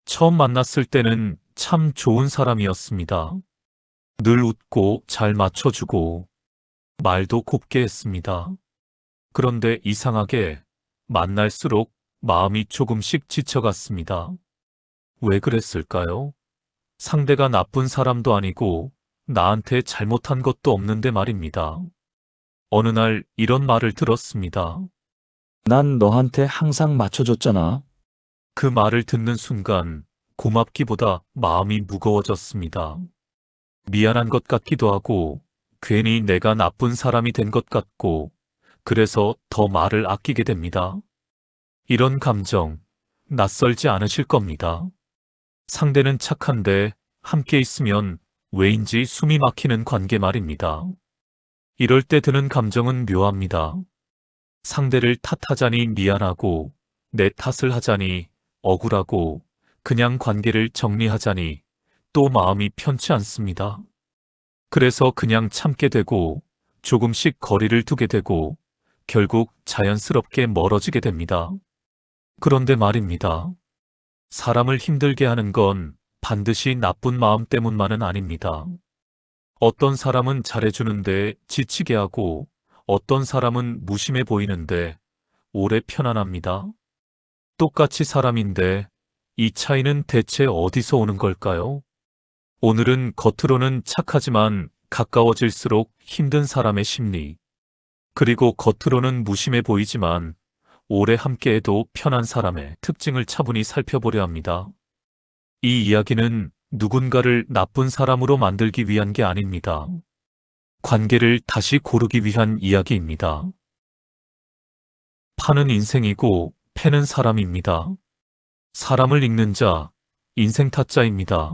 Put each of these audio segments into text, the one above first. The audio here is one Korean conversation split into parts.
처음 만났을 때는 참 좋은 사람이었습니다. 늘 웃고 잘 맞춰주고 말도 곱게 했습니다. 그런데 이상하게 만날수록 마음이 조금씩 지쳐갔습니다. 왜 그랬을까요? 상대가 나쁜 사람도 아니고 나한테 잘못한 것도 없는데 말입니다. 어느 날 이런 말을 들었습니다. 난 너한테 항상 맞춰줬잖아. 그 말을 듣는 순간 고맙기보다 마음이 무거워졌습니다. 미안한 것 같기도 하고 괜히 내가 나쁜 사람이 된 것 같고 그래서 더 말을 아끼게 됩니다. 이런 감정 낯설지 않으실 겁니다. 상대는 착한데 함께 있으면 왜인지 숨이 막히는 관계 말입니다. 이럴 때 드는 감정은 묘합니다. 상대를 탓하자니 미안하고 내 탓을 하자니 억울하고 그냥 관계를 정리하자니 또 마음이 편치 않습니다. 그래서 그냥 참게 되고 조금씩 거리를 두게 되고 결국 자연스럽게 멀어지게 됩니다. 그런데 말입니다. 사람을 힘들게 하는 건 반드시 나쁜 마음 때문만은 아닙니다. 어떤 사람은 잘해주는데 지치게 하고 어떤 사람은 무심해 보이는데 오래 편안합니다. 똑같이 사람인데 이 차이는 대체 어디서 오는 걸까요? 오늘은 겉으로는 착하지만 가까워질수록 힘든 사람의 심리, 그리고 겉으로는 무심해 보이지만 오래 함께해도 편한 사람의 특징을 차분히 살펴보려 합니다. 이 이야기는 누군가를 나쁜 사람으로 만들기 위한 게 아닙니다. 관계를 다시 고르기 위한 이야기입니다. 파는 인생이고 패는 사람입니다. 사람을 읽는 자, 인생 타짜입니다.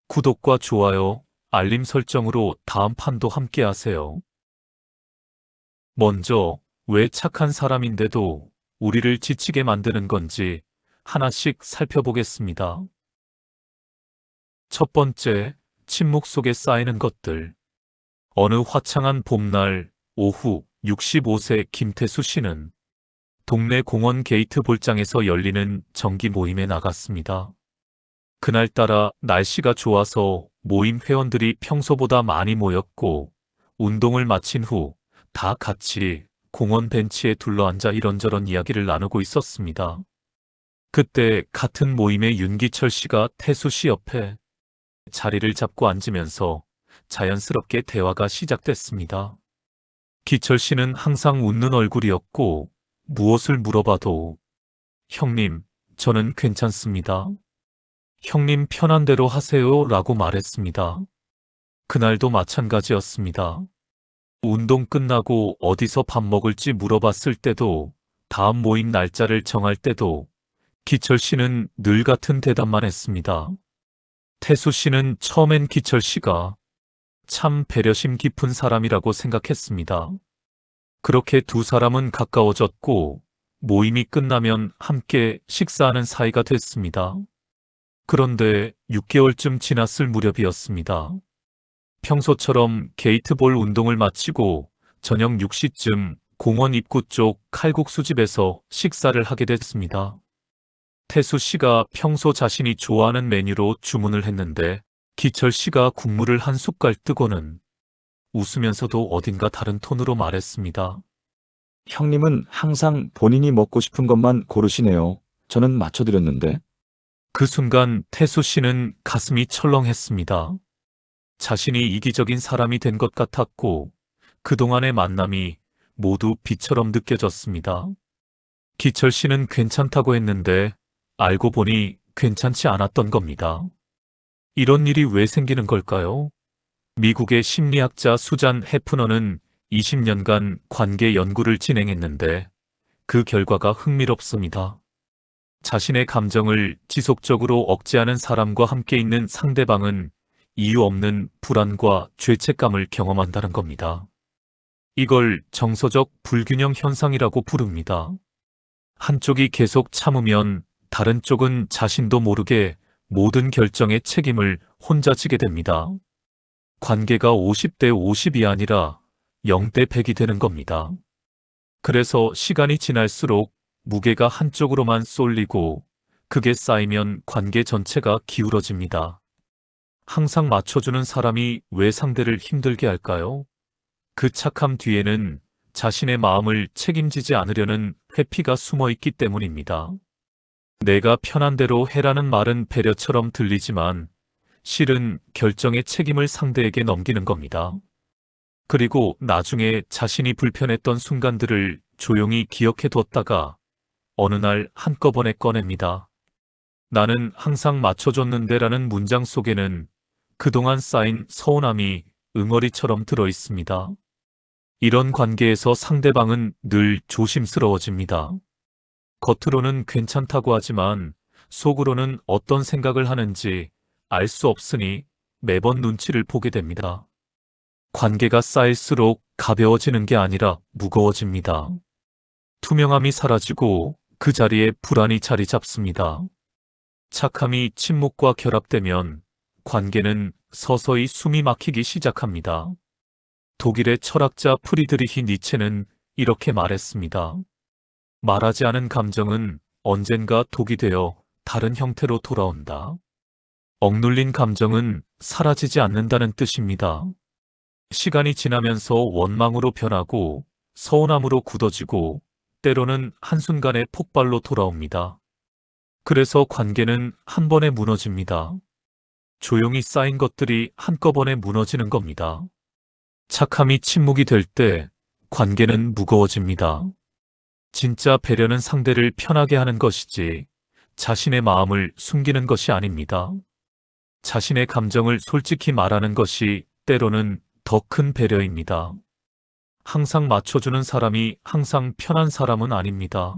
구독과 좋아요, 알림 설정으로 다음 판도 함께 하세요. 먼저, 왜 착한 사람인데도 우리를 지치게 만드는 건지 하나씩 살펴보겠습니다. 첫 번째, 침묵 속에 쌓이는 것들. 어느 화창한 봄날 오후 65세 김태수 씨는 동네 공원 게이트 볼장에서 열리는 정기 모임에 나갔습니다. 그날따라 날씨가 좋아서 모임 회원들이 평소보다 많이 모였고 운동을 마친 후 다 같이 공원 벤치에 둘러앉아 이런저런 이야기를 나누고 있었습니다. 그때 같은 모임의 윤기철 씨가 태수 씨 옆에 자리를 잡고 앉으면서 자연스럽게 대화가 시작됐습니다. 기철 씨는 항상 웃는 얼굴이었고 무엇을 물어봐도 형님, 저는 괜찮습니다. 형님 편한 대로 하세요 라고 말했습니다. 그날도 마찬가지였습니다. 운동 끝나고 어디서 밥 먹을지 물어봤을 때도 다음 모임 날짜를 정할 때도 기철 씨는 늘 같은 대답만 했습니다. 태수 씨는 처음엔 기철 씨가 참 배려심 깊은 사람이라고 생각했습니다. 그렇게 두 사람은 가까워졌고 모임이 끝나면 함께 식사하는 사이가 됐습니다. 그런데 6개월쯤 지났을 무렵이었습니다. 평소처럼 게이트볼 운동을 마치고 저녁 6시쯤 공원 입구 쪽 칼국수집에서 식사를 하게 됐습니다. 태수 씨가 평소 자신이 좋아하는 메뉴로 주문을 했는데 기철 씨가 국물을 한 숟갈 뜨고는 웃으면서도 어딘가 다른 톤으로 말했습니다. 형님은 항상 본인이 먹고 싶은 것만 고르시네요. 저는 맞춰드렸는데. 그 순간 태수 씨는 가슴이 철렁했습니다. 자신이 이기적인 사람이 된 것 같았고 그동안의 만남이 모두 비처럼 느껴졌습니다. 기철 씨는 괜찮다고 했는데 알고 보니 괜찮지 않았던 겁니다. 이런 일이 왜 생기는 걸까요? 미국의 심리학자 수잔 해프너는 20년간 관계 연구를 진행했는데 그 결과가 흥미롭습니다. 자신의 감정을 지속적으로 억제하는 사람과 함께 있는 상대방은 이유 없는 불안과 죄책감을 경험한다는 겁니다. 이걸 정서적 불균형 현상이라고 부릅니다. 한쪽이 계속 참으면 다른 쪽은 자신도 모르게 모든 결정의 책임을 혼자 지게 됩니다. 관계가 50대 50이 아니라 0대 100이 되는 겁니다. 그래서 시간이 지날수록 무게가 한쪽으로만 쏠리고 그게 쌓이면 관계 전체가 기울어집니다. 항상 맞춰주는 사람이 왜 상대를 힘들게 할까요? 그 착함 뒤에는 자신의 마음을 책임지지 않으려는 회피가 숨어 있기 때문입니다. 내가 편한 대로 해라는 말은 배려처럼 들리지만 실은 결정의 책임을 상대에게 넘기는 겁니다. 그리고 나중에 자신이 불편했던 순간들을 조용히 기억해 뒀다가 어느 날 한꺼번에 꺼냅니다. 나는 항상 맞춰줬는데라는 문장 속에는 그동안 쌓인 서운함이 응어리처럼 들어 있습니다. 이런 관계에서 상대방은 늘 조심스러워집니다. 겉으로는 괜찮다고 하지만 속으로는 어떤 생각을 하는지 알 수 없으니 매번 눈치를 보게 됩니다. 관계가 쌓일수록 가벼워지는 게 아니라 무거워집니다. 투명함이 사라지고 그 자리에 불안이 자리 잡습니다. 착함이 침묵과 결합되면 관계는 서서히 숨이 막히기 시작합니다. 독일의 철학자 프리드리히 니체는 이렇게 말했습니다. 말하지 않은 감정은 언젠가 독이 되어 다른 형태로 돌아온다. 억눌린 감정은 사라지지 않는다는 뜻입니다. 시간이 지나면서 원망으로 변하고 서운함으로 굳어지고 때로는 한순간에 폭발로 돌아옵니다. 그래서 관계는 한 번에 무너집니다. 조용히 쌓인 것들이 한꺼번에 무너지는 겁니다. 착함이 침묵이 될 때 관계는 무거워집니다. 진짜 배려는 상대를 편하게 하는 것이지 자신의 마음을 숨기는 것이 아닙니다. 자신의 감정을 솔직히 말하는 것이 때로는 더 큰 배려입니다. 항상 맞춰주는 사람이 항상 편한 사람은 아닙니다.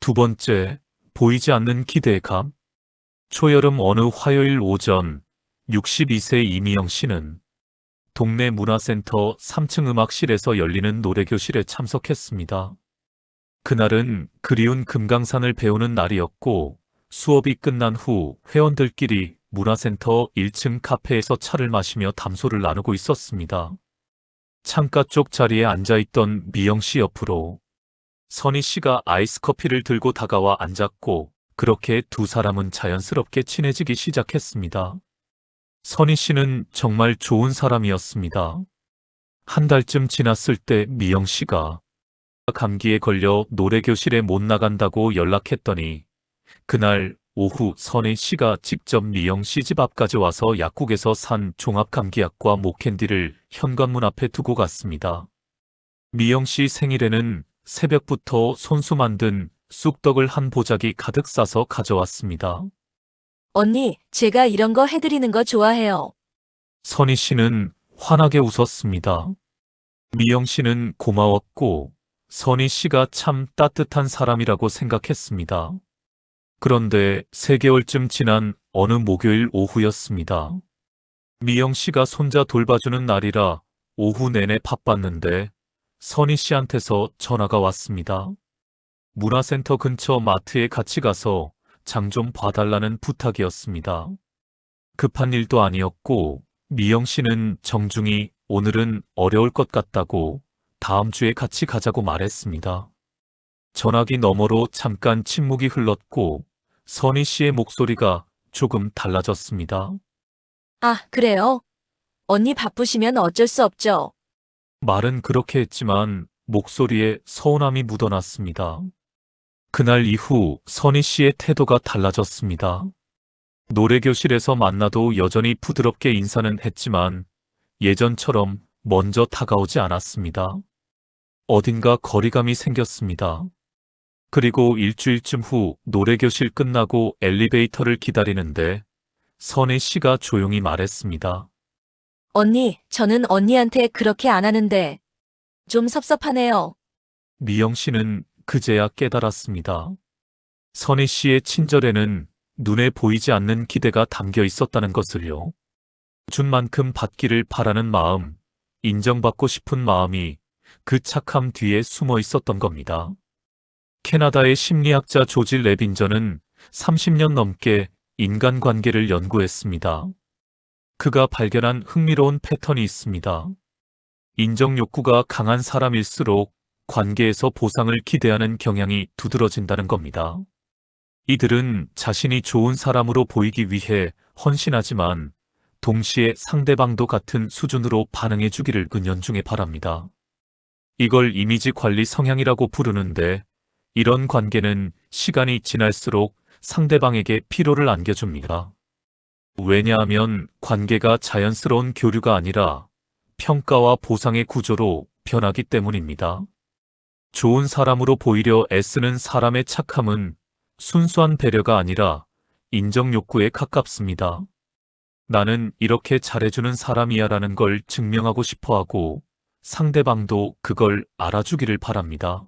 두 번째, 보이지 않는 기대감. 초여름 어느 화요일 오전 62세 이미영 씨는 동네 문화센터 3층 음악실에서 열리는 노래교실에 참석했습니다. 그날은 그리운 금강산을 배우는 날이었고 수업이 끝난 후 회원들끼리 문화센터 1층 카페에서 차를 마시며 담소를 나누고 있었습니다. 창가 쪽 자리에 앉아있던 미영 씨 옆으로 선희 씨가 아이스 커피를 들고 다가와 앉았고 그렇게 두 사람은 자연스럽게 친해지기 시작했습니다. 선희 씨는 정말 좋은 사람이었습니다. 한 달쯤 지났을 때 미영 씨가 감기에 걸려 노래교실에 못 나간다고 연락했더니 그날 오후 선희 씨가 직접 미영 씨 집 앞까지 와서 약국에서 산 종합감기약과 목캔디를 현관문 앞에 두고 갔습니다. 미영 씨 생일에는 새벽부터 손수 만든 쑥떡을 한 보자기 가득 싸서 가져왔습니다. 언니, 제가 이런 거 해드리는 거 좋아해요. 선희 씨는 환하게 웃었습니다. 미영 씨는 고마웠고 선희 씨가 참 따뜻한 사람이라고 생각했습니다. 그런데 3개월쯤 지난 어느 목요일 오후였습니다. 미영 씨가 손자 돌봐주는 날이라 오후 내내 바빴는데 선희 씨한테서 전화가 왔습니다. 문화센터 근처 마트에 같이 가서 장 좀 봐달라는 부탁이었습니다. 급한 일도 아니었고 미영 씨는 정중히 오늘은 어려울 것 같다고 다음 주에 같이 가자고 말했습니다. 전화기 너머로 잠깐 침묵이 흘렀고 선희 씨의 목소리가 조금 달라졌습니다. 아, 그래요? 언니 바쁘시면 어쩔 수 없죠. 말은 그렇게 했지만 목소리에 서운함이 묻어났습니다. 그날 이후 선희 씨의 태도가 달라졌습니다. 노래교실에서 만나도 여전히 부드럽게 인사는 했지만 예전처럼 먼저 다가오지 않았습니다. 어딘가 거리감이 생겼습니다. 그리고 일주일쯤 후 노래교실 끝나고 엘리베이터를 기다리는데 선희 씨가 조용히 말했습니다. 언니, 저는 언니한테 그렇게 안 하는데 좀 섭섭하네요. 미영 씨는 그제야 깨달았습니다. 선희 씨의 친절에는 눈에 보이지 않는 기대가 담겨 있었다는 것을요. 준 만큼 받기를 바라는 마음, 인정받고 싶은 마음이 그 착함 뒤에 숨어 있었던 겁니다. 캐나다의 심리학자 조지 레빈저는 30년 넘게 인간관계를 연구했습니다. 그가 발견한 흥미로운 패턴이 있습니다. 인정 욕구가 강한 사람일수록 관계에서 보상을 기대하는 경향이 두드러진다는 겁니다. 이들은 자신이 좋은 사람으로 보이기 위해 헌신하지만 동시에 상대방도 같은 수준으로 반응해 주기를 은연중에 바랍니다. 이걸 이미지 관리 성향이라고 부르는데 이런 관계는 시간이 지날수록 상대방에게 피로를 안겨줍니다. 왜냐하면 관계가 자연스러운 교류가 아니라 평가와 보상의 구조로 변하기 때문입니다. 좋은 사람으로 보이려 애쓰는 사람의 착함은 순수한 배려가 아니라 인정 욕구에 가깝습니다. 나는 이렇게 잘해주는 사람이야 라는 걸 증명하고 싶어 하고 상대방도 그걸 알아주기를 바랍니다.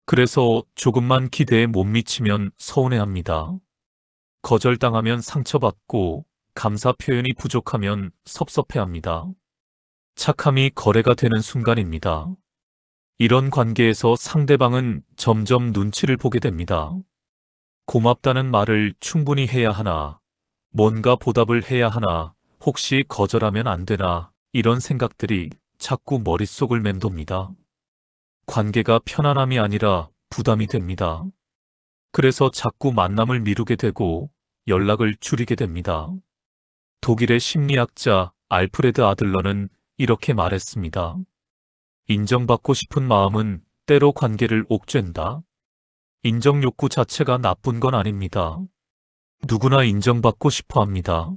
그래서 조금만 기대에 못 미치면 서운해합니다. 거절당하면 상처받고 감사 표현이 부족하면 섭섭해합니다. 착함이 거래가 되는 순간입니다. 이런 관계에서 상대방은 점점 눈치를 보게 됩니다. 고맙다는 말을 충분히 해야 하나, 뭔가 보답을 해야 하나, 혹시 거절하면 안 되나, 이런 생각들이 자꾸 머릿속을 맴돕니다. 관계가 편안함이 아니라 부담이 됩니다. 그래서 자꾸 만남을 미루게 되고 연락을 줄이게 됩니다. 독일의 심리학자 알프레드 아들러는 이렇게 말했습니다. 인정받고 싶은 마음은 때로 관계를 옥죄는다. 인정 욕구 자체가 나쁜 건 아닙니다. 누구나 인정받고 싶어 합니다.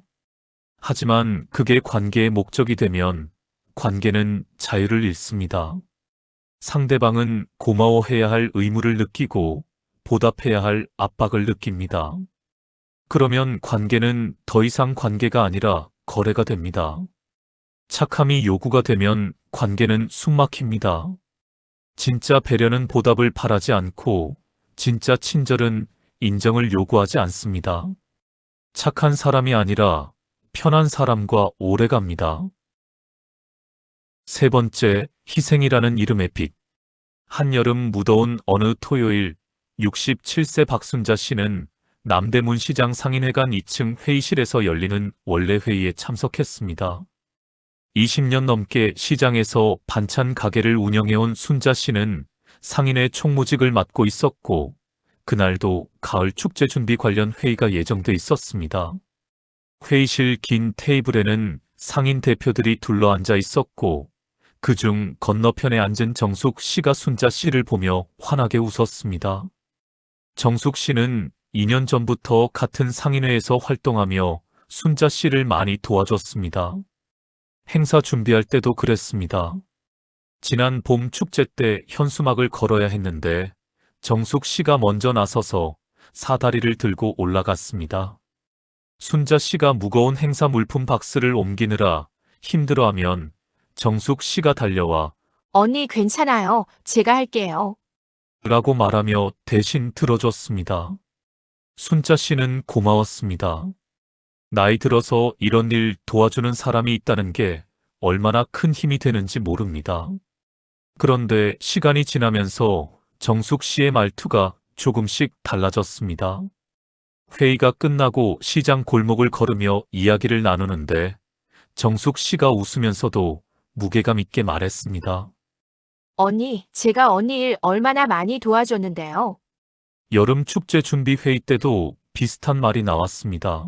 하지만 그게 관계의 목적이 되면 관계는 자유를 잃습니다. 상대방은 고마워해야 할 의무를 느끼고 보답해야 할 압박을 느낍니다. 그러면 관계는 더 이상 관계가 아니라 거래가 됩니다. 착함이 요구가 되면 관계는 숨막힙니다. 진짜 배려는 보답을 바라지 않고 진짜 친절은 인정을 요구하지 않습니다. 착한 사람이 아니라 편한 사람과 오래갑니다. 세 번째, 희생이라는 이름의 빛. 한여름 무더운 어느 토요일 67세 박순자 씨는 남대문 시장 상인회관 2층 회의실에서 열리는 원래 회의에 참석했습니다. 20년 넘게 시장에서 반찬 가게를 운영해온 순자 씨는 상인회 총무직을 맡고 있었고 그날도 가을 축제 준비 관련 회의가 예정돼 있었습니다. 회의실 긴 테이블에는 상인 대표들이 둘러앉아 있었고 그중 건너편에 앉은 정숙 씨가 순자 씨를 보며 환하게 웃었습니다. 정숙 씨는 2년 전부터 같은 상인회에서 활동하며 순자 씨를 많이 도와줬습니다. 행사 준비할 때도 그랬습니다. 지난 봄 축제 때 현수막을 걸어야 했는데 정숙 씨가 먼저 나서서 사다리를 들고 올라갔습니다. 순자 씨가 무거운 행사 물품 박스를 옮기느라 힘들어하면 정숙 씨가 달려와 언니 괜찮아요. 제가 할게요. 라고 말하며 대신 들어줬습니다. 순자 씨는 고마웠습니다. 나이 들어서 이런 일 도와주는 사람이 있다는 게 얼마나 큰 힘이 되는지 모릅니다. 그런데 시간이 지나면서 정숙 씨의 말투가 조금씩 달라졌습니다. 회의가 끝나고 시장 골목을 걸으며 이야기를 나누는데 정숙 씨가 웃으면서도 무게감 있게 말했습니다. 언니, 제가 언니 일 얼마나 많이 도와줬는데요. 여름 축제 준비 회의 때도 비슷한 말이 나왔습니다.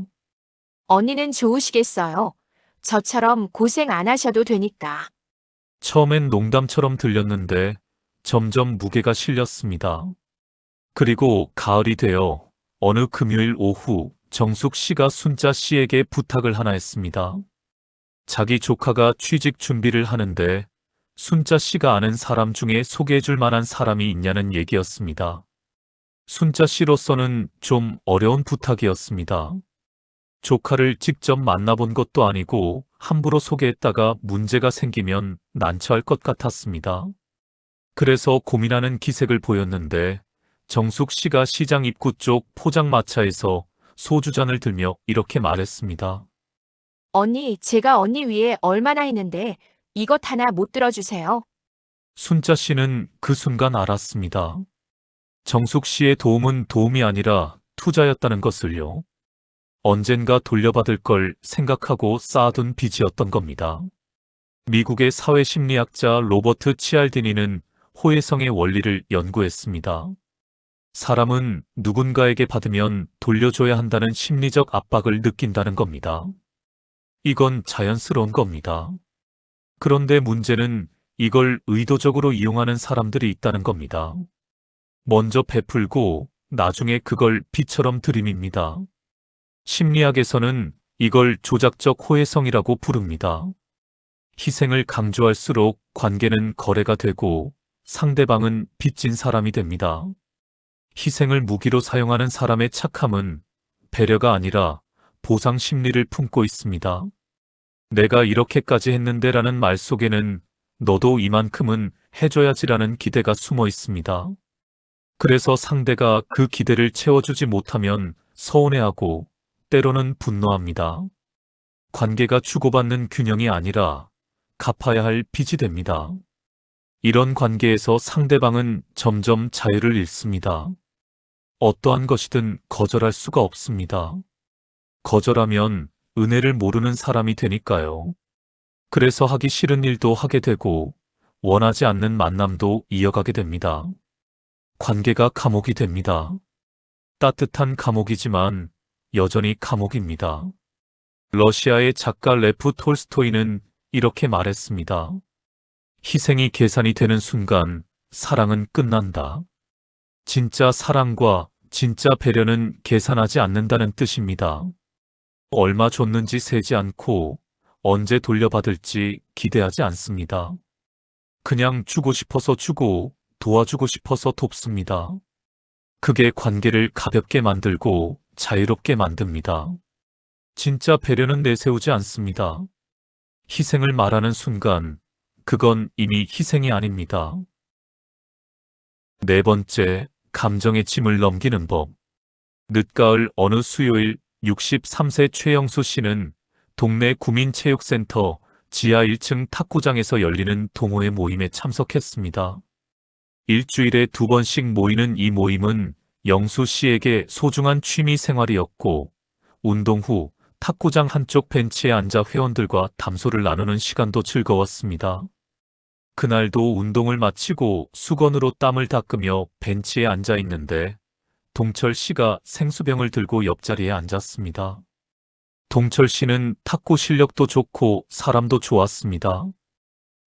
언니는 좋으시겠어요. 저처럼 고생 안 하셔도 되니까. 처음엔 농담처럼 들렸는데 점점 무게가 실렸습니다. 그리고 가을이 되어 어느 금요일 오후 정숙 씨가 순자 씨에게 부탁을 하나 했습니다. 자기 조카가 취직 준비를 하는데 순자 씨가 아는 사람 중에 소개해줄 만한 사람이 있냐는 얘기였습니다. 순자 씨로서는 좀 어려운 부탁이었습니다. 조카를 직접 만나본 것도 아니고 함부로 소개했다가 문제가 생기면 난처할 것 같았습니다. 그래서 고민하는 기색을 보였는데 정숙 씨가 시장 입구 쪽 포장마차에서 소주잔을 들며 이렇게 말했습니다. 언니, 제가 언니 위해 얼마나 했는데 이것 하나 못 들어주세요. 순자 씨는 그 순간 알았습니다. 정숙 씨의 도움은 도움이 아니라 투자였다는 것을요. 언젠가 돌려받을 걸 생각하고 쌓아둔 빚이었던 겁니다. 미국의 사회심리학자 로버트 치알디니는 호혜성의 원리를 연구했습니다. 사람은 누군가에게 받으면 돌려줘야 한다는 심리적 압박을 느낀다는 겁니다. 이건 자연스러운 겁니다. 그런데 문제는 이걸 의도적으로 이용하는 사람들이 있다는 겁니다. 먼저 베풀고 나중에 그걸 비처럼 들이밉니다. 심리학에서는 이걸 조작적 호혜성이라고 부릅니다. 희생을 강조할수록 관계는 거래가 되고 상대방은 빚진 사람이 됩니다. 희생을 무기로 사용하는 사람의 착함은 배려가 아니라 보상 심리를 품고 있습니다. 내가 이렇게까지 했는데라는 말 속에는 너도 이만큼은 해줘야지라는 기대가 숨어 있습니다. 그래서 상대가 그 기대를 채워주지 못하면 서운해하고 때로는 분노합니다. 관계가 주고받는 균형이 아니라 갚아야 할 빚이 됩니다. 이런 관계에서 상대방은 점점 자유를 잃습니다. 어떠한 것이든 거절할 수가 없습니다. 거절하면 은혜를 모르는 사람이 되니까요. 그래서 하기 싫은 일도 하게 되고 원하지 않는 만남도 이어가게 됩니다. 관계가 감옥이 됩니다. 따뜻한 감옥이지만 여전히 감옥입니다. 러시아의 작가 레프 톨스토이는 이렇게 말했습니다. 희생이 계산이 되는 순간 사랑은 끝난다. 진짜 사랑과 진짜 배려는 계산하지 않는다는 뜻입니다. 얼마 줬는지 세지 않고 언제 돌려받을지 기대하지 않습니다. 그냥 주고 싶어서 주고 도와주고 싶어서 돕습니다. 그게 관계를 가볍게 만들고 자유롭게 만듭니다. 진짜 배려는 내세우지 않습니다. 희생을 말하는 순간 그건 이미 희생이 아닙니다. 네 번째, 감정의 짐을 넘기는 법. 늦가을 어느 수요일 63세 최영수 씨는 동네 구민체육센터 지하 1층 탁구장에서 열리는 동호회 모임에 참석했습니다. 일주일에 2번씩 모이는 이 모임은 영수 씨에게 소중한 취미 생활이었고, 운동 후 탁구장 한쪽 벤치에 앉아 회원들과 담소를 나누는 시간도 즐거웠습니다. 그날도 운동을 마치고 수건으로 땀을 닦으며 벤치에 앉아 있는데 동철 씨가 생수병을 들고 옆자리에 앉았습니다. 동철 씨는 탁구 실력도 좋고 사람도 좋았습니다.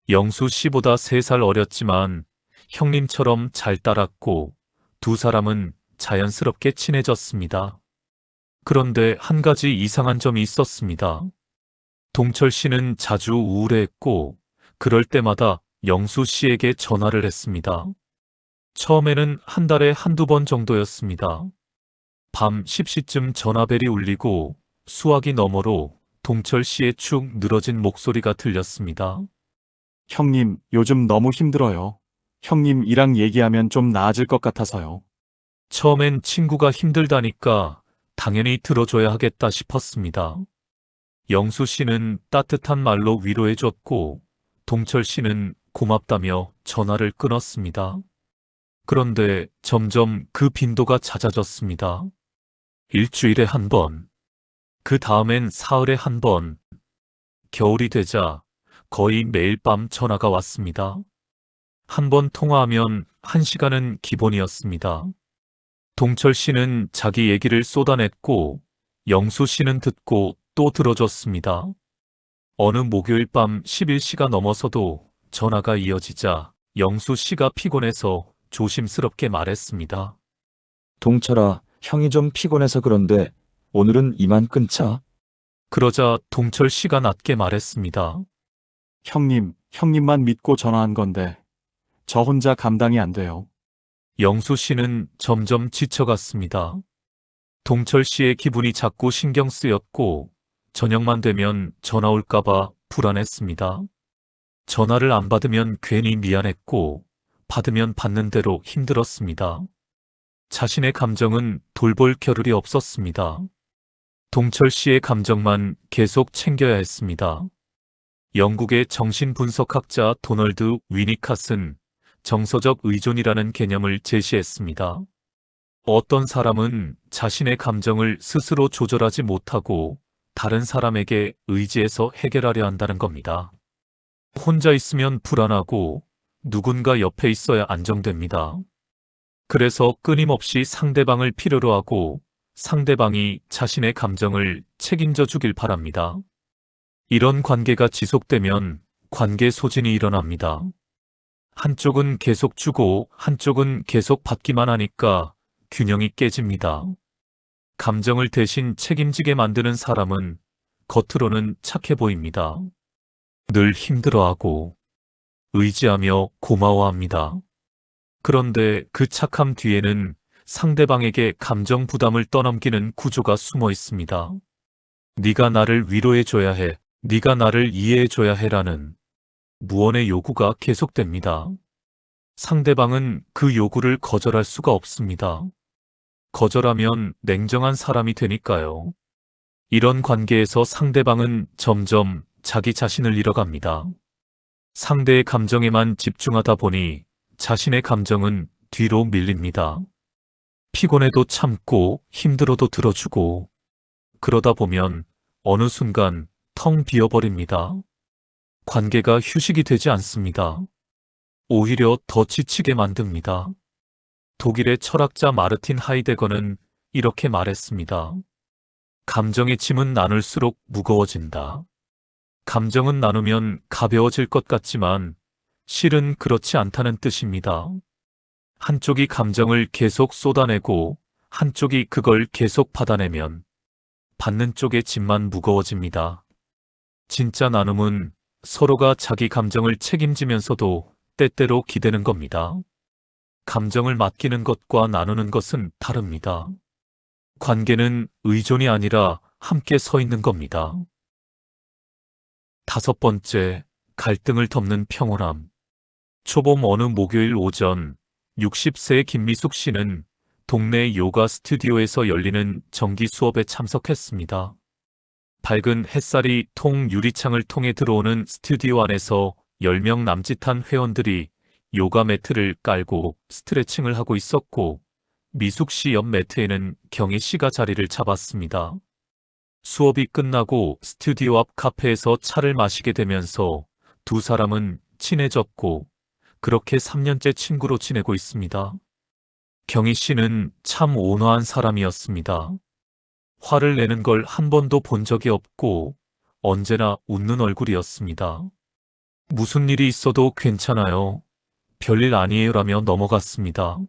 영수 씨보다 3살 어렸지만 형님처럼 잘 따랐고 두 사람은 자연스럽게 친해졌습니다. 그런데 한 가지 이상한 점이 있었습니다. 동철 씨는 자주 우울해했고 그럴 때마다 영수 씨에게 전화를 했습니다. 처음에는 한 달에 한두 번 정도였습니다. 밤 10시쯤 전화벨이 울리고 수화기 너머로 동철 씨의 축 늘어진 목소리가 들렸습니다. 형님, 요즘 너무 힘들어요. 형님이랑 얘기하면 좀 나아질 것 같아서요. 처음엔 친구가 힘들다니까 당연히 들어줘야 하겠다 싶었습니다. 영수 씨는 따뜻한 말로 위로해줬고 동철 씨는 고맙다며 전화를 끊었습니다. 그런데 점점 그 빈도가 잦아졌습니다. 일주일에 한 번, 그 다음엔 사흘에 한 번, 겨울이 되자 거의 매일 밤 전화가 왔습니다. 한 번 통화하면 1시간은 기본이었습니다. 동철 씨는 자기 얘기를 쏟아냈고 영수 씨는 듣고 또 들어줬습니다. 어느 목요일 밤 11시가 넘어서도 전화가 이어지자 영수 씨가 피곤해서 조심스럽게 말했습니다. 동철아, 형이 좀 피곤해서 그런데 오늘은 이만 끊자. 그러자 동철 씨가 낮게 말했습니다. 형님만 믿고 전화한 건데 저 혼자 감당이 안 돼요. 영수 씨는 점점 지쳐갔습니다. 동철 씨의 기분이 자꾸 신경 쓰였고 저녁만 되면 전화 올까봐 불안했습니다. 전화를 안 받으면 괜히 미안했고 받으면 받는 대로 힘들었습니다. 자신의 감정은 돌볼 겨를이 없었습니다. 동철 씨의 감정만 계속 챙겨야 했습니다. 영국의 정신분석학자 도널드 위니캇은 정서적 의존이라는 개념을 제시했습니다. 어떤 사람은 자신의 감정을 스스로 조절하지 못하고 다른 사람에게 의지해서 해결하려 한다는 겁니다. 혼자 있으면 불안하고 누군가 옆에 있어야 안정됩니다. 그래서 끊임없이 상대방을 필요로 하고 상대방이 자신의 감정을 책임져 주길 바랍니다. 이런 관계가 지속되면 관계 소진이 일어납니다. 한쪽은 계속 주고 한쪽은 계속 받기만 하니까 균형이 깨집니다. 감정을 대신 책임지게 만드는 사람은 겉으로는 착해 보입니다. 늘 힘들어하고 의지하며 고마워합니다. 그런데 그 착함 뒤에는 상대방에게 감정 부담을 떠넘기는 구조가 숨어 있습니다. 네가 나를 위로해줘야 해, 네가 나를 이해해줘야 해라는 무언의 요구가 계속됩니다. 상대방은 그 요구를 거절할 수가 없습니다. 거절하면 냉정한 사람이 되니까요. 이런 관계에서 상대방은 점점 자기 자신을 잃어갑니다. 상대의 감정에만 집중하다 보니 자신의 감정은 뒤로 밀립니다. 피곤해도 참고 힘들어도 들어주고 그러다 보면 어느 순간 텅 비어버립니다. 관계가 휴식이 되지 않습니다. 오히려 더 지치게 만듭니다. 독일의 철학자 마르틴 하이데거는 이렇게 말했습니다. 감정의 짐은 나눌수록 무거워진다. 감정은 나누면 가벼워질 것 같지만 실은 그렇지 않다는 뜻입니다. 한쪽이 감정을 계속 쏟아내고 한쪽이 그걸 계속 받아내면 받는 쪽의 짐만 무거워집니다. 진짜 나눔은 서로가 자기 감정을 책임지면서도 때때로 기대는 겁니다. 감정을 맡기는 것과 나누는 것은 다릅니다. 관계는 의존이 아니라 함께 서 있는 겁니다. 5번째, 갈등을 덮는 평온함. 초봄 어느 목요일 오전 60세의 김미숙 씨는 동네 요가 스튜디오에서 열리는 정기 수업에 참석했습니다. 밝은 햇살이 통 유리창을 통해 들어오는 스튜디오 안에서 10명 남짓한 회원들이 요가 매트를 깔고 스트레칭을 하고 있었고 미숙 씨 옆 매트에는 경희 씨가 자리를 잡았습니다. 수업이 끝나고 스튜디오 앞 카페에서 차를 마시게 되면서 두 사람은 친해졌고 그렇게 3년째 친구로 지내고 있습니다. 경희 씨는 참 온화한 사람이었습니다. 화를 내는 걸 한 번도 본 적이 없고 언제나 웃는 얼굴이었습니다. 무슨 일이 있어도 괜찮아요. 별일 아니에요라며 넘어갔습니다.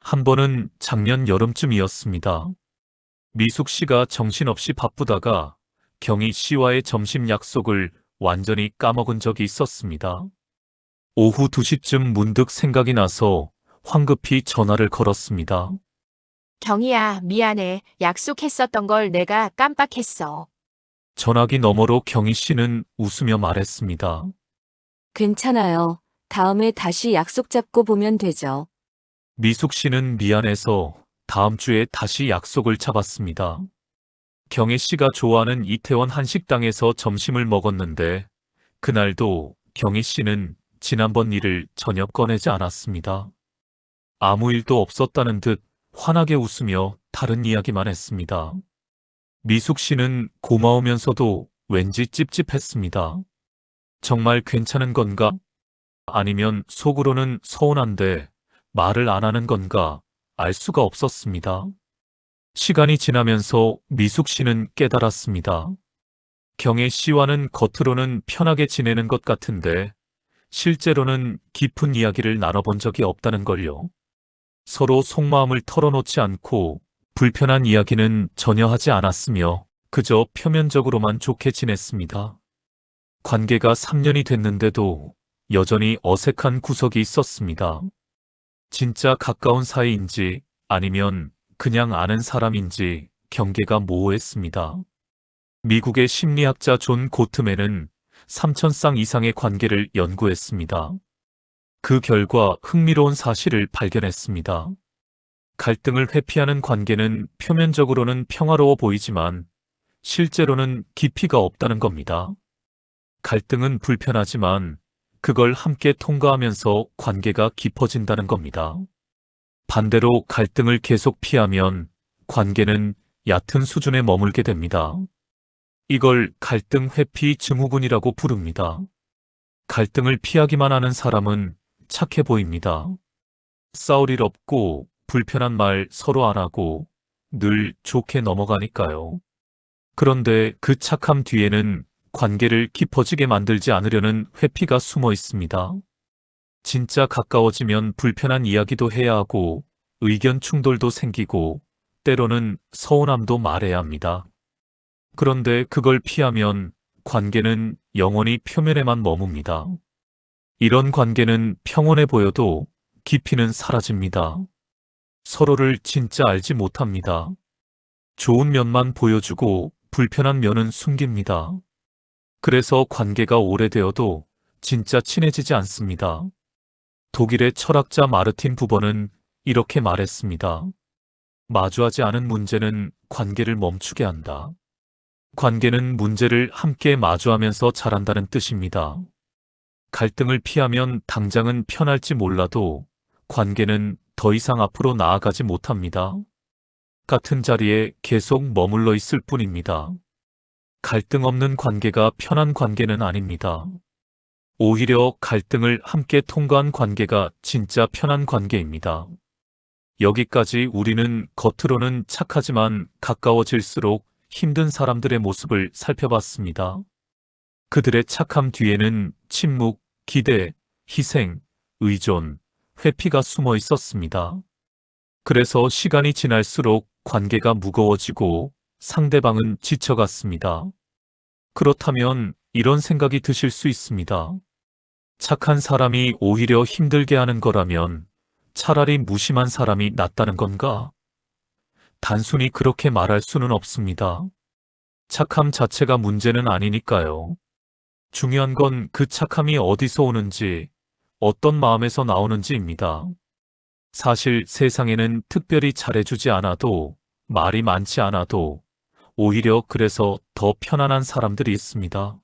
한 번은 작년 여름쯤이었습니다. 미숙 씨가 정신없이 바쁘다가 경희 씨와의 점심 약속을 완전히 까먹은 적이 있었습니다. 오후 2시쯤 문득 생각이 나서 황급히 전화를 걸었습니다. 경희야, 미안해. 약속했었던 걸 내가 깜빡했어. 전화기 너머로 경희 씨는 웃으며 말했습니다. 괜찮아요. 다음에 다시 약속 잡고 보면 되죠. 미숙 씨는 미안해서 다음 주에 다시 약속을 잡았습니다. 경혜 씨가 좋아하는 이태원 한식당에서 점심을 먹었는데 그날도 경희 씨는 지난번 일을 전혀 꺼내지 않았습니다. 아무 일도 없었다는 듯 환하게 웃으며 다른 이야기만 했습니다. 미숙 씨는 고마우면서도 왠지 찝찝했습니다. 정말 괜찮은 건가? 아니면 속으로는 서운한데 말을 안 하는 건가? 알 수가 없었습니다. 시간이 지나면서 미숙 씨는 깨달았습니다. 경혜 씨와는 겉으로는 편하게 지내는 것 같은데 실제로는 깊은 이야기를 나눠본 적이 없다는 걸요. 서로 속마음을 털어놓지 않고 불편한 이야기는 전혀 하지 않았으며 그저 표면적으로만 좋게 지냈습니다. 관계가 3년이 됐는데도 여전히 어색한 구석이 있었습니다. 진짜 가까운 사이인지 아니면 그냥 아는 사람인지 경계가 모호했습니다. 미국의 심리학자 존 고트맨은 3,000쌍 이상의 관계를 연구했습니다. 그 결과 흥미로운 사실을 발견했습니다. 갈등을 회피하는 관계는 표면적으로는 평화로워 보이지만 실제로는 깊이가 없다는 겁니다. 갈등은 불편하지만 그걸 함께 통과하면서 관계가 깊어진다는 겁니다. 반대로 갈등을 계속 피하면 관계는 얕은 수준에 머물게 됩니다. 이걸 갈등 회피 증후군이라고 부릅니다. 갈등을 피하기만 하는 사람은 착해 보입니다. 싸울 일 없고 불편한 말 서로 안 하고 늘 좋게 넘어가니까요. 그런데 그 착함 뒤에는 관계를 깊어지게 만들지 않으려는 회피가 숨어 있습니다. 진짜 가까워지면 불편한 이야기도 해야 하고 의견 충돌도 생기고 때로는 서운함도 말해야 합니다. 그런데 그걸 피하면 관계는 영원히 표면에만 머뭅니다. 이런 관계는 평온해 보여도 깊이는 사라집니다. 서로를 진짜 알지 못합니다. 좋은 면만 보여주고 불편한 면은 숨깁니다. 그래서 관계가 오래되어도 진짜 친해지지 않습니다. 독일의 철학자 마르틴 부버는 이렇게 말했습니다. 마주하지 않은 문제는 관계를 멈추게 한다. 관계는 문제를 함께 마주하면서 자란다는 뜻입니다. 갈등을 피하면 당장은 편할지 몰라도 관계는 더 이상 앞으로 나아가지 못합니다. 같은 자리에 계속 머물러 있을 뿐입니다. 갈등 없는 관계가 편한 관계는 아닙니다. 오히려 갈등을 함께 통과한 관계가 진짜 편한 관계입니다. 여기까지 우리는 겉으로는 착하지만 가까워질수록 힘든 사람들의 모습을 살펴봤습니다. 그들의 착함 뒤에는 침묵, 기대, 희생, 의존, 회피가 숨어 있었습니다. 그래서 시간이 지날수록 관계가 무거워지고 상대방은 지쳐갔습니다. 그렇다면 이런 생각이 드실 수 있습니다. 착한 사람이 오히려 힘들게 하는 거라면 차라리 무심한 사람이 낫다는 건가? 단순히 그렇게 말할 수는 없습니다. 착함 자체가 문제는 아니니까요. 중요한 건 그 착함이 어디서 오는지, 어떤 마음에서 나오는지입니다. 사실 세상에는 특별히 잘해주지 않아도, 말이 많지 않아도, 오히려 그래서 더 편안한 사람들이 있습니다.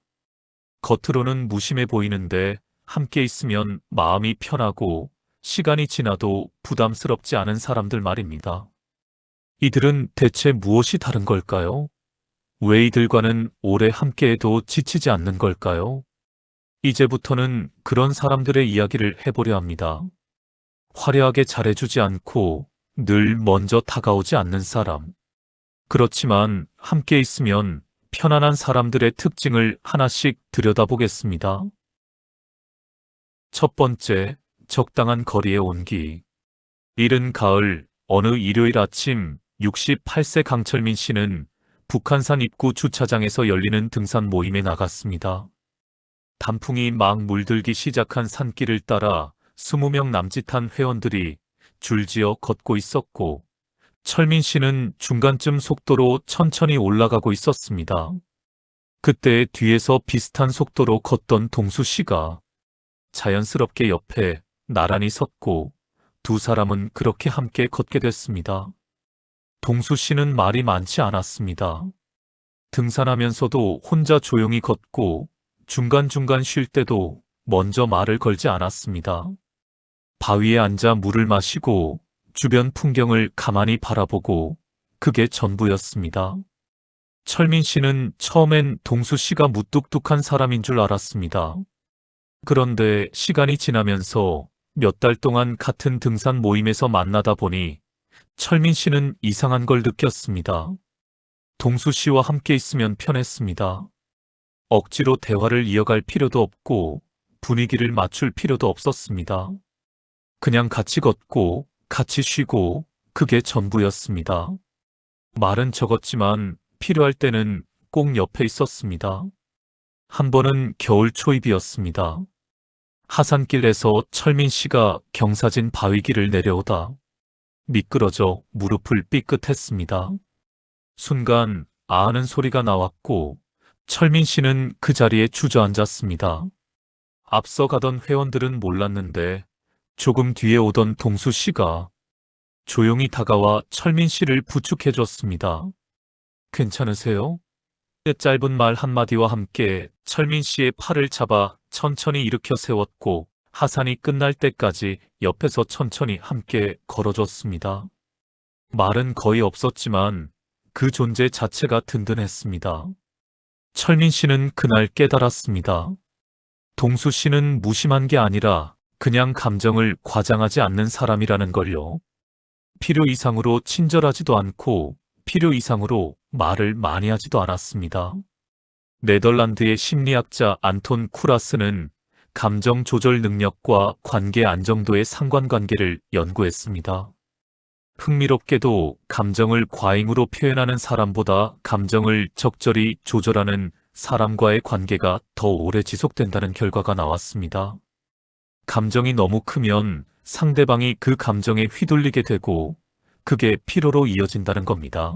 겉으로는 무심해 보이는데 함께 있으면 마음이 편하고 시간이 지나도 부담스럽지 않은 사람들 말입니다. 이들은 대체 무엇이 다른 걸까요? 왜 이들과는 오래 함께해도 지치지 않는 걸까요? 이제부터는 그런 사람들의 이야기를 해보려 합니다. 화려하게 잘해주지 않고 늘 먼저 다가오지 않는 사람. 그렇지만 함께 있으면 편안한 사람들의 특징을 하나씩 들여다보겠습니다. 첫 번째, 적당한 거리의 온기. 이른 가을 어느 일요일 아침 68세 강철민 씨는 북한산 입구 주차장에서 열리는 등산 모임에 나갔습니다. 단풍이 막 물들기 시작한 산길을 따라 20명 남짓한 회원들이 줄지어 걷고 있었고 철민 씨는 중간쯤 속도로 천천히 올라가고 있었습니다. 그때 뒤에서 비슷한 속도로 걷던 동수 씨가 자연스럽게 옆에 나란히 섰고 두 사람은 그렇게 함께 걷게 됐습니다. 동수 씨는 말이 많지 않았습니다. 등산하면서도 혼자 조용히 걷고 중간중간 쉴 때도 먼저 말을 걸지 않았습니다. 바위에 앉아 물을 마시고 주변 풍경을 가만히 바라보고 그게 전부였습니다. 철민 씨는 처음엔 동수 씨가 무뚝뚝한 사람인 줄 알았습니다. 그런데 시간이 지나면서 몇 달 동안 같은 등산 모임에서 만나다 보니 철민 씨는 이상한 걸 느꼈습니다. 동수 씨와 함께 있으면 편했습니다. 억지로 대화를 이어갈 필요도 없고 분위기를 맞출 필요도 없었습니다. 그냥 같이 걷고 같이 쉬고 그게 전부였습니다. 말은 적었지만 필요할 때는 꼭 옆에 있었습니다. 한 번은 겨울 초입이었습니다. 하산길에서 철민 씨가 경사진 바위길을 내려오다 미끄러져 무릎을 삐끗했습니다. 순간 아하는 소리가 나왔고 철민 씨는 그 자리에 주저앉았습니다. 앞서 가던 회원들은 몰랐는데 조금 뒤에 오던 동수 씨가 조용히 다가와 철민 씨를 부축해줬습니다. 괜찮으세요? 짧은 말 한마디와 함께 철민 씨의 팔을 잡아 천천히 일으켜 세웠고 하산이 끝날 때까지 옆에서 천천히 함께 걸어줬습니다. 말은 거의 없었지만 그 존재 자체가 든든했습니다. 철민 씨는 그날 깨달았습니다. 동수 씨는 무심한 게 아니라 그냥 감정을 과장하지 않는 사람이라는 걸요. 필요 이상으로 친절하지도 않고 필요 이상으로 말을 많이 하지도 않았습니다. 네덜란드의 심리학자 안톤 쿠라스는 감정 조절 능력과 관계 안정도의 상관관계를 연구했습니다. 흥미롭게도 감정을 과잉으로 표현하는 사람보다 감정을 적절히 조절하는 사람과의 관계가 더 오래 지속된다는 결과가 나왔습니다. 감정이 너무 크면 상대방이 그 감정에 휘둘리게 되고 그게 피로로 이어진다는 겁니다.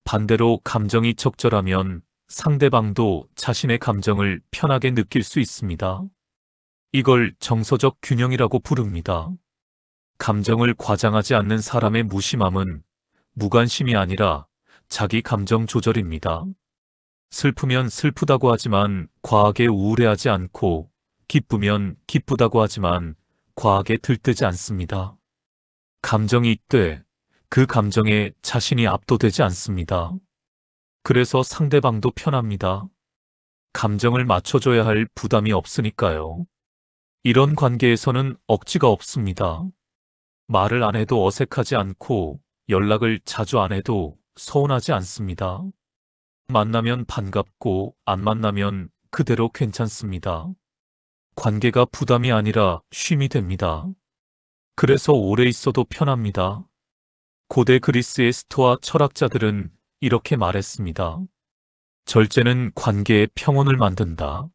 반대로 감정이 적절하면 상대방도 자신의 감정을 편하게 느낄 수 있습니다. 이걸 정서적 균형이라고 부릅니다. 감정을 과장하지 않는 사람의 무심함은 무관심이 아니라 자기 감정 조절입니다. 슬프면 슬프다고 하지만 과하게 우울해하지 않고 기쁘면 기쁘다고 하지만 과하게 들뜨지 않습니다. 감정이 있되 그 감정에 자신이 압도되지 않습니다. 그래서 상대방도 편합니다. 감정을 맞춰줘야 할 부담이 없으니까요. 이런 관계에서는 억지가 없습니다. 말을 안 해도 어색하지 않고 연락을 자주 안 해도 서운하지 않습니다. 만나면 반갑고 안 만나면 그대로 괜찮습니다. 관계가 부담이 아니라 쉼이 됩니다. 그래서 오래 있어도 편합니다. 고대 그리스의 스토아 철학자들은 이렇게 말했습니다. 절제는 관계의 평온을 만든다.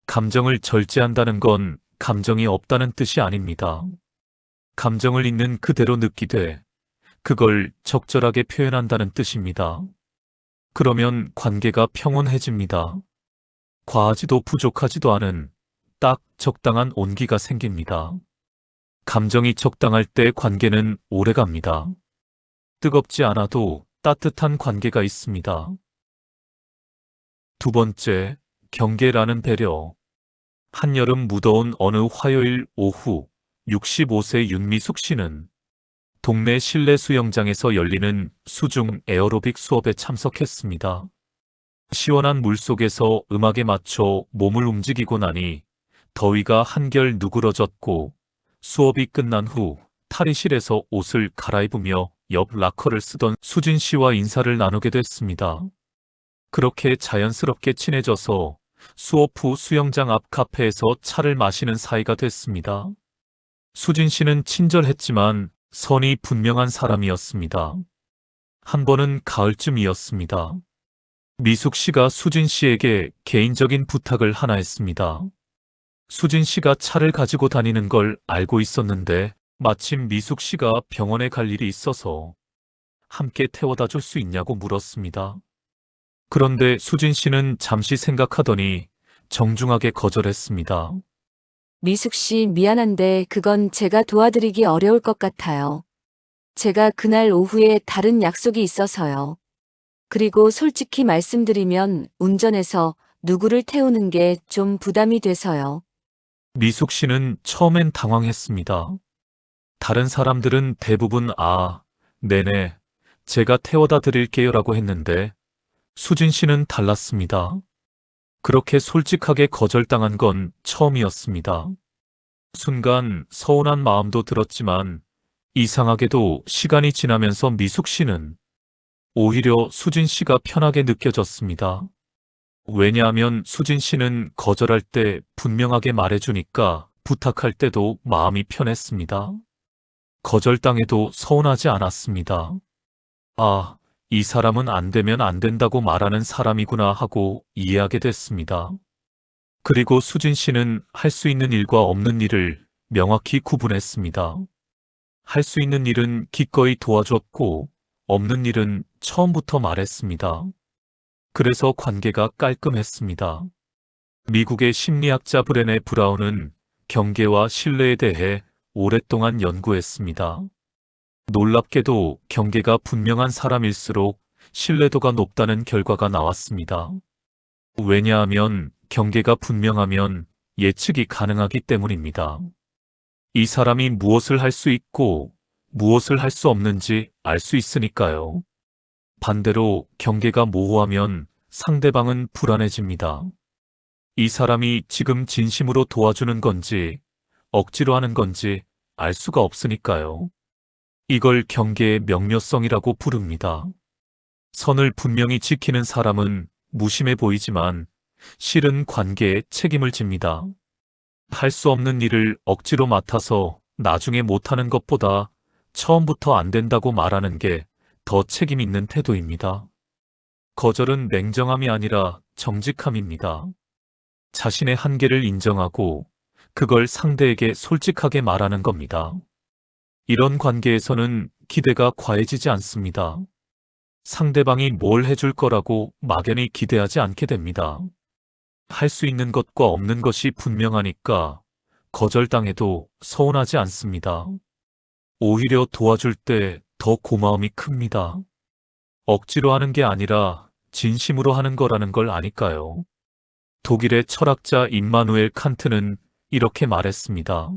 감정을 절제한다는 건 감정이 없다는 뜻이 아닙니다. 감정을 있는 그대로 느끼되 그걸 적절하게 표현한다는 뜻입니다. 그러면 관계가 평온해집니다. 과하지도 부족하지도 않은 딱 적당한 온기가 생깁니다. 감정이 적당할 때 관계는 오래갑니다. 뜨겁지 않아도 따뜻한 관계가 있습니다. 두 번째, 경계라는 배려. 한여름 무더운 어느 화요일 오후 65세 윤미숙 씨는 동네 실내 수영장에서 열리는 수중 에어로빅 수업에 참석했습니다. 시원한 물속에서 음악에 맞춰 몸을 움직이고 나니 더위가 한결 누그러졌고 수업이 끝난 후 탈의실에서 옷을 갈아입으며 옆 라커를 쓰던 수진 씨와 인사를 나누게 됐습니다. 그렇게 자연스럽게 친해져서 수업 후 수영장 앞 카페에서 차를 마시는 사이가 됐습니다. 수진 씨는 친절했지만 선이 분명한 사람이었습니다. 한 번은 가을쯤이었습니다. 미숙 씨가 수진 씨에게 개인적인 부탁을 하나 했습니다. 수진 씨가 차를 가지고 다니는 걸 알고 있었는데 마침 미숙 씨가 병원에 갈 일이 있어서 함께 태워다 줄 수 있냐고 물었습니다. 그런데 수진 씨는 잠시 생각하더니 정중하게 거절했습니다. 미숙 씨, 미안한데 그건 제가 도와드리기 어려울 것 같아요. 제가 그날 오후에 다른 약속이 있어서요. 그리고 솔직히 말씀드리면 운전해서 누구를 태우는 게 좀 부담이 돼서요. 미숙 씨는 처음엔 당황했습니다. 다른 사람들은 대부분 네네, 제가 태워다 드릴게요라고 했는데 수진 씨는 달랐습니다. 그렇게 솔직하게 거절당한 건 처음이었습니다. 순간 서운한 마음도 들었지만 이상하게도 시간이 지나면서 미숙 씨는 오히려 수진 씨가 편하게 느껴졌습니다. 왜냐하면 수진 씨는 거절할 때 분명하게 말해주니까 부탁할 때도 마음이 편했습니다. 거절당해도 서운하지 않았습니다. 이 사람은 안 되면 안 된다고 말하는 사람이구나 하고 이해하게 됐습니다. 그리고 수진 씨는 할 수 있는 일과 없는 일을 명확히 구분했습니다. 할 수 있는 일은 기꺼이 도와줬고 없는 일은 처음부터 말했습니다. 그래서 관계가 깔끔했습니다. 미국의 심리학자 브레네 브라운은 경계와 신뢰에 대해 오랫동안 연구했습니다. 놀랍게도 경계가 분명한 사람일수록 신뢰도가 높다는 결과가 나왔습니다. 왜냐하면 경계가 분명하면 예측이 가능하기 때문입니다. 이 사람이 무엇을 할 수 있고 무엇을 할 수 없는지 알 수 있으니까요. 반대로 경계가 모호하면 상대방은 불안해집니다. 이 사람이 지금 진심으로 도와주는 건지 억지로 하는 건지 알 수가 없으니까요. 이걸 경계의 명료성이라고 부릅니다. 선을 분명히 지키는 사람은 무심해 보이지만 실은 관계에 책임을 집니다. 할 수 없는 일을 억지로 맡아서 나중에 못하는 것보다 처음부터 안 된다고 말하는 게 더 책임 있는 태도입니다. 거절은 냉정함이 아니라 정직함입니다. 자신의 한계를 인정하고 그걸 상대에게 솔직하게 말하는 겁니다. 이런 관계에서는 기대가 과해지지 않습니다. 상대방이 뭘 해줄 거라고 막연히 기대하지 않게 됩니다. 할 수 있는 것과 없는 것이 분명하니까 거절당해도 서운하지 않습니다. 오히려 도와줄 때 더 고마움이 큽니다. 억지로 하는 게 아니라 진심으로 하는 거라는 걸 아니까요. 독일의 철학자 임마누엘 칸트는 이렇게 말했습니다.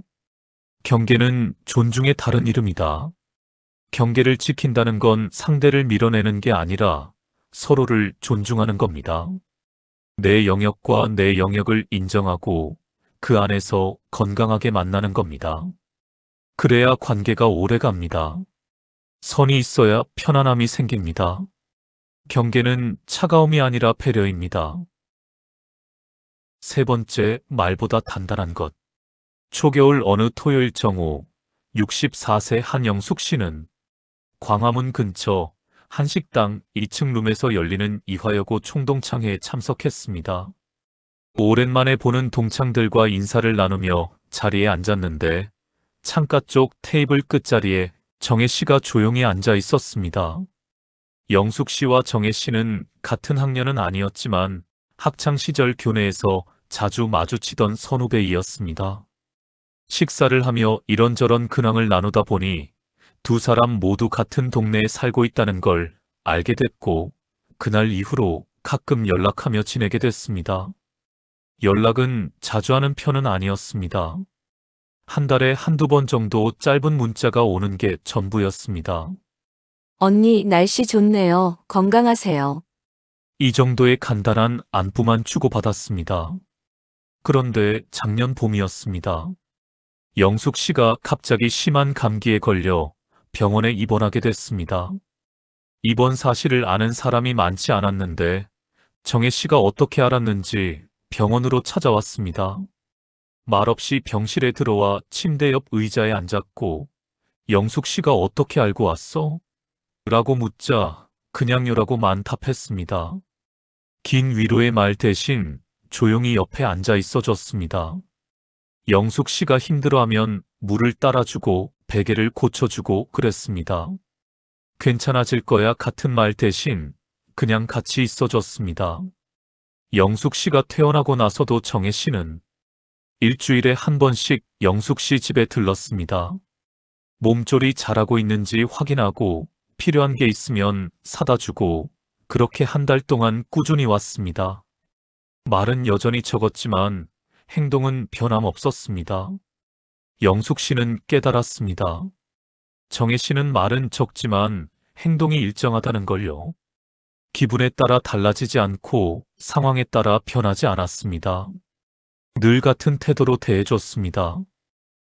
경계는 존중의 다른 이름이다. 경계를 지킨다는 건 상대를 밀어내는 게 아니라 서로를 존중하는 겁니다. 내 영역과 내 영역을 인정하고 그 안에서 건강하게 만나는 겁니다. 그래야 관계가 오래 갑니다. 선이 있어야 편안함이 생깁니다. 경계는 차가움이 아니라 배려입니다. 세 번째, 말보다 단단한 것. 초겨울 어느 토요일 정오, 64세 한영숙 씨는 광화문 근처 한식당 2층 룸에서 열리는 이화여고 총동창회에 참석했습니다. 오랜만에 보는 동창들과 인사를 나누며 자리에 앉았는데 창가 쪽 테이블 끝자리에 정혜 씨가 조용히 앉아 있었습니다. 영숙 씨와 정혜 씨는 같은 학년은 아니었지만 학창 시절 교내에서 자주 마주치던 선후배이었습니다. 식사를 하며 이런저런 근황을 나누다 보니 두 사람 모두 같은 동네에 살고 있다는 걸 알게 됐고 그날 이후로 가끔 연락하며 지내게 됐습니다. 연락은 자주 하는 편은 아니었습니다. 한 달에 한두 번 정도 짧은 문자가 오는 게 전부였습니다. 언니, 날씨 좋네요. 건강하세요. 이 정도의 간단한 안부만 주고받았습니다. 그런데 작년 봄이었습니다. 영숙 씨가 갑자기 심한 감기에 걸려 병원에 입원하게 됐습니다. 입원 사실을 아는 사람이 많지 않았는데 정혜 씨가 어떻게 알았는지 병원으로 찾아왔습니다. 말없이 병실에 들어와 침대 옆 의자에 앉았고 영숙 씨가 어떻게 알고 왔어? 라고 묻자 그냥요라고만 답했습니다. 긴 위로의 말 대신 조용히 옆에 앉아 있어 줬습니다. 영숙 씨가 힘들어하면 물을 따라주고 베개를 고쳐주고 그랬습니다. 괜찮아질 거야 같은 말 대신 그냥 같이 있어 줬습니다. 영숙 씨가 퇴원하고 나서도 정혜 씨는 일주일에 한 번씩 영숙 씨 집에 들렀습니다. 몸조리 잘하고 있는지 확인하고 필요한 게 있으면 사다 주고 그렇게 한 달 동안 꾸준히 왔습니다. 말은 여전히 적었지만 행동은 변함없었습니다. 영숙 씨는 깨달았습니다. 정혜 씨는 말은 적지만 행동이 일정하다는 걸요. 기분에 따라 달라지지 않고 상황에 따라 변하지 않았습니다. 늘 같은 태도로 대해줬습니다.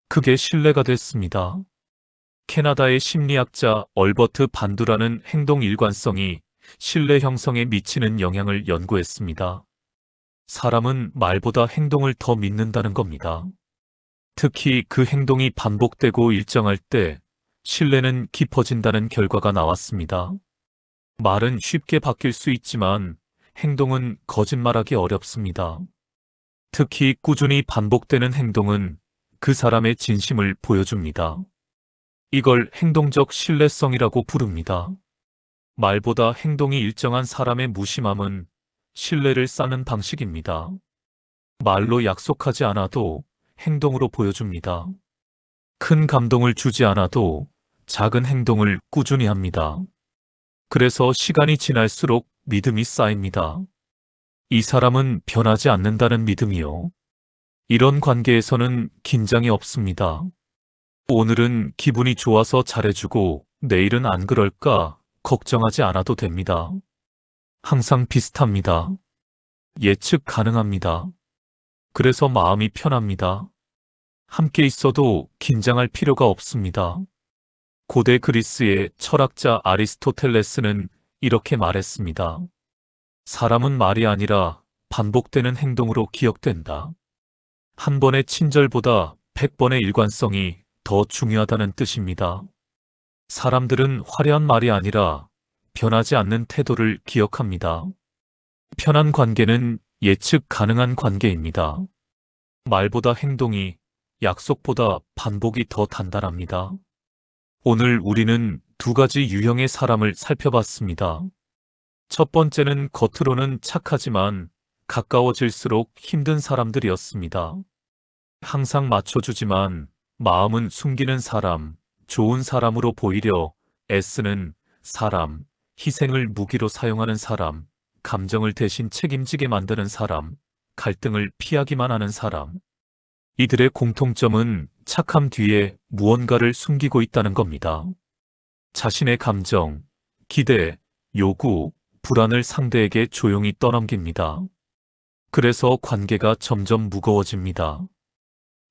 그게 신뢰가 됐습니다. 캐나다의 심리학자 얼버트 반두라는 행동 일관성이 신뢰 형성에 미치는 영향을 연구했습니다. 사람은 말보다 행동을 더 믿는다는 겁니다. 특히 그 행동이 반복되고 일정할 때 신뢰는 깊어진다는 결과가 나왔습니다. 말은 쉽게 바뀔 수 있지만 행동은 거짓말하기 어렵습니다. 특히 꾸준히 반복되는 행동은 그 사람의 진심을 보여줍니다. 이걸 행동적 신뢰성이라고 부릅니다. 말보다 행동이 일정한 사람의 무심함은 신뢰를 쌓는 방식입니다. 말로 약속하지 않아도 행동으로 보여줍니다. 큰 감동을 주지 않아도 작은 행동을 꾸준히 합니다. 그래서 시간이 지날수록 믿음이 쌓입니다. 이 사람은 변하지 않는다는 믿음이요. 이런 관계에서는 긴장이 없습니다. 오늘은 기분이 좋아서 잘해주고 내일은 안 그럴까 걱정하지 않아도 됩니다. 항상 비슷합니다. 예측 가능합니다. 그래서 마음이 편합니다. 함께 있어도 긴장할 필요가 없습니다. 고대 그리스의 철학자 아리스토텔레스는 이렇게 말했습니다. 사람은 말이 아니라 반복되는 행동으로 기억된다. 한 번의 친절보다 100번의 일관성이 더 중요하다는 뜻입니다. 사람들은 화려한 말이 아니라 변하지 않는 태도를 기억합니다. 편한 관계는 예측 가능한 관계입니다. 말보다 행동이, 약속보다 반복이 더 단단합니다. 오늘 우리는 두 가지 유형의 사람을 살펴봤습니다. 첫 번째는 겉으로는 착하지만 가까워질수록 힘든 사람들이었습니다. 항상 맞춰주지만 마음은 숨기는 사람, 좋은 사람으로 보이려 애쓰는 사람, 희생을 무기로 사용하는 사람, 감정을 대신 책임지게 만드는 사람, 갈등을 피하기만 하는 사람. 이들의 공통점은 착함 뒤에 무언가를 숨기고 있다는 겁니다. 자신의 감정, 기대, 요구, 불안을 상대에게 조용히 떠넘깁니다. 그래서 관계가 점점 무거워집니다.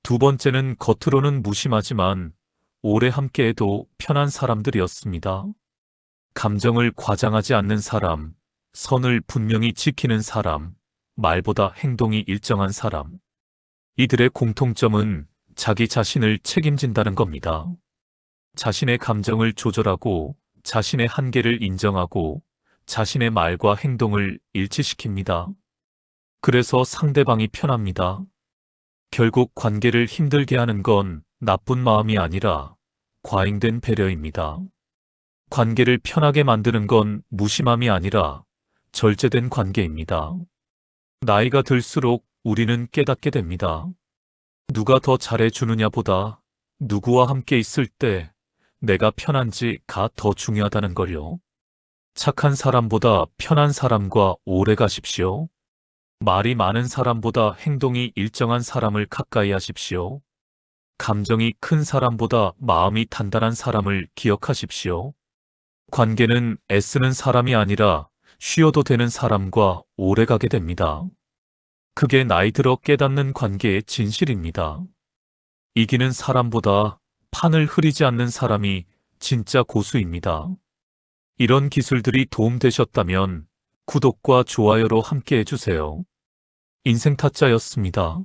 두 번째는 겉으로는 무심하지만 오래 함께해도 편한 사람들이었습니다. 감정을 과장하지 않는 사람, 선을 분명히 지키는 사람, 말보다 행동이 일정한 사람. 이들의 공통점은 자기 자신을 책임진다는 겁니다. 자신의 감정을 조절하고 자신의 한계를 인정하고 자신의 말과 행동을 일치시킵니다. 그래서 상대방이 편합니다. 결국 관계를 힘들게 하는 건 나쁜 마음이 아니라 과잉된 배려입니다. 관계를 편하게 만드는 건 무심함이 아니라 절제된 관계입니다. 나이가 들수록 우리는 깨닫게 됩니다. 누가 더 잘해주느냐보다 누구와 함께 있을 때 내가 편한지가 더 중요하다는 걸요. 착한 사람보다 편한 사람과 오래 가십시오. 말이 많은 사람보다 행동이 일정한 사람을 가까이 하십시오. 감정이 큰 사람보다 마음이 단단한 사람을 기억하십시오. 관계는 애쓰는 사람이 아니라 쉬어도 되는 사람과 오래 가게 됩니다. 그게 나이 들어 깨닫는 관계의 진실입니다. 이기는 사람보다 판을 흐리지 않는 사람이 진짜 고수입니다. 이런 기술들이 도움되셨다면 구독과 좋아요로 함께 해주세요. 인생타짜였습니다.